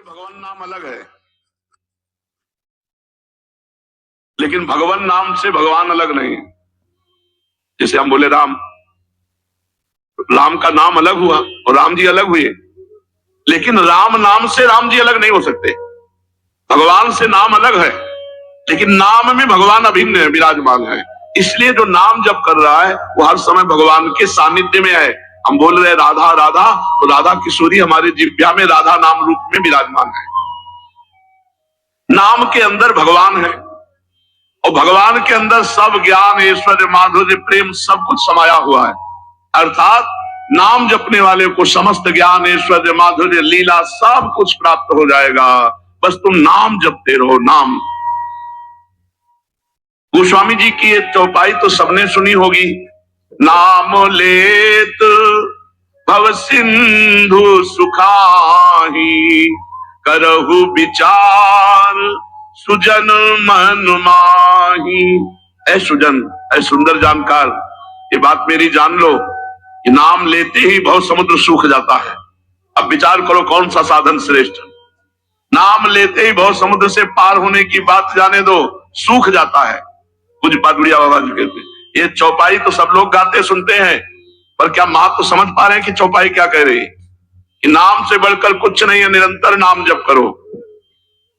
से भगवान नाम अलग है, लेकिन भगवान नाम से भगवान अलग नहीं। जैसे हम बोले राम का नाम अलग हुआ और राम जी अलग हुए, लेकिन राम नाम से राम जी अलग नहीं हो सकते। भगवान से नाम अलग है, लेकिन नाम में भगवान अभिन्न है, विराजमान है। इसलिए जो नाम जप कर रहा है वो हर समय भगवान के सानिध्य में है। हम बोल रहे राधा राधा, तो राधा किशोरी हमारे जिह्वा में राधा नाम रूप में विराजमान है। नाम के अंदर भगवान है और भगवान के अंदर सब ज्ञान, ऐश्वर्य, माधुर्य, प्रेम सब कुछ समाया हुआ है। अर्थात नाम जपने वाले को समस्त ज्ञान, ऐश्वर्य, माधुर्य, लीला सब कुछ प्राप्त हो जाएगा। बस तुम नाम जपते रहो। नाम, गोस्वामी जी की एक चौपाई तो सबने सुनी होगी, नाम लेत भव सिंधु सुखाही, करहु विचार सुजन मन माही। ऐ सुजन, ऐ सुंदर जानकार, ये बात मेरी जान लो कि नाम लेते ही भव समुद्र सूख जाता है। अब विचार करो कौन सा साधन श्रेष्ठ। नाम लेते ही भव समुद्र से पार होने की बात जाने दो, सूख जाता है। कुछ पादुड़िया बाबा जी कहते, ये चौपाई तो सब लोग गाते सुनते हैं, पर क्या माँ तो समझ पा रहे हैं कि चौपाई क्या कह रही है? कि नाम से बढ़कर कुछ नहीं है, निरंतर नाम जप करो।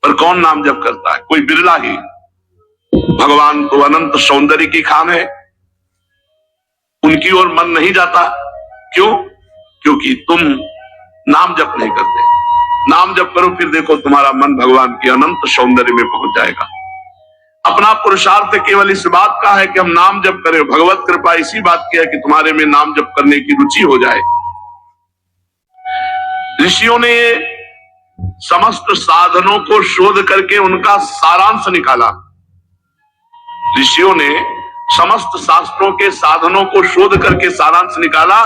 पर कौन नाम जप करता है? कोई बिरला ही। भगवान तो अनंत सौंदर्य की खान है, उनकी ओर मन नहीं जाता। क्यों? क्योंकि तुम नाम जप नहीं करते। नाम जप करो, फिर देखो तुम्हारा मन भगवान की अनंत सौंदर्य में पहुंच जाएगा। अपना पुरुषार्थ केवल इस बात का है कि हम नाम जप करें। भगवत कृपा इसी बात की है कि तुम्हारे में नाम जप करने की रुचि हो जाए। ऋषियों ने समस्त साधनों को शोध करके उनका सारांश निकाला। ऋषियों ने समस्त शास्त्रों के साधनों को शोध करके सारांश निकाला।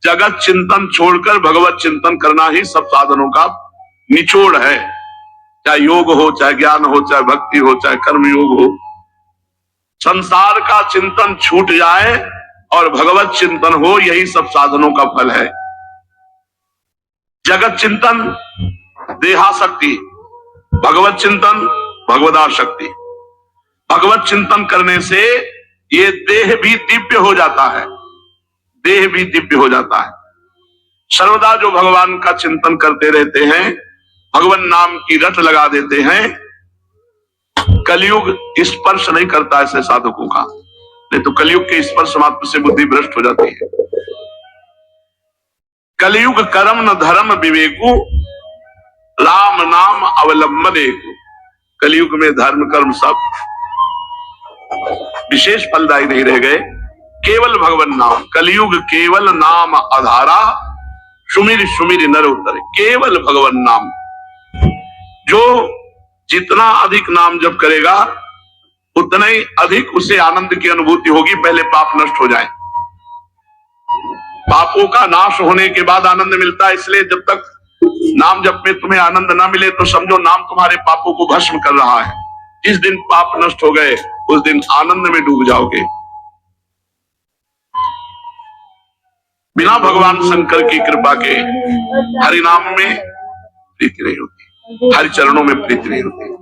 जगत चिंतन छोड़कर भगवत चिंतन करना ही सब साधनों का निचोड़ है। चाहे योग हो, चाहे ज्ञान हो, चाहे भक्ति हो, चाहे कर्म योग हो। संसार का चिंतन छूट जाए और भगवत चिंतन हो, यही सब साधनों का फल है। जगत चिंतन देहाशक्ति, भगवत चिंतन भगवदाशक्ति। भगवत चिंतन करने से ये देह भी दिव्य हो जाता है, देह भी दिव्य हो जाता है। सर्वदा जो भगवान का चिंतन करते रहते हैं, भगवान नाम की रट लगा देते हैं, कलयुग स्पर्श नहीं करता ऐसे साधकों का। नहीं तो कलयुग के स्पर्श मात्र से बुद्धि भ्रष्ट हो जाती है। कलयुग कर्म न धर्म विवेकु, राम नाम अवलंबन एकु। कलयुग में धर्म कर्म सब विशेष फलदायी नहीं रह गए, केवल भगवान नाम। कलयुग केवल नाम आधारा, सुमिर सुमिर नर उतरे। केवल भगवान नाम। जो जितना अधिक नाम जप करेगा उतना ही अधिक उसे आनंद की अनुभूति होगी। पहले पाप नष्ट हो जाए, पापों का नाश होने के बाद आनंद मिलता है। इसलिए जब तक नाम जप में तुम्हें आनंद ना मिले तो समझो नाम तुम्हारे पापों को भस्म कर रहा है। जिस दिन पाप नष्ट हो गए उस दिन आनंद में डूब जाओगे। बिना भगवान शंकर की कृपा के हरि नाम में प्रीति नहीं होती, हरि चरणों में प्रीति नहीं होती।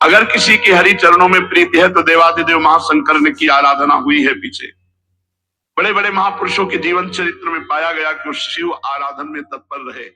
अगर किसी की हरि चरणों में प्रीति है तो देवादिदेव महाशंकर ने की आराधना हुई है। पीछे बड़े बड़े महापुरुषों के जीवन चरित्र में पाया गया कि वो शिव आराधन में तत्पर रहे।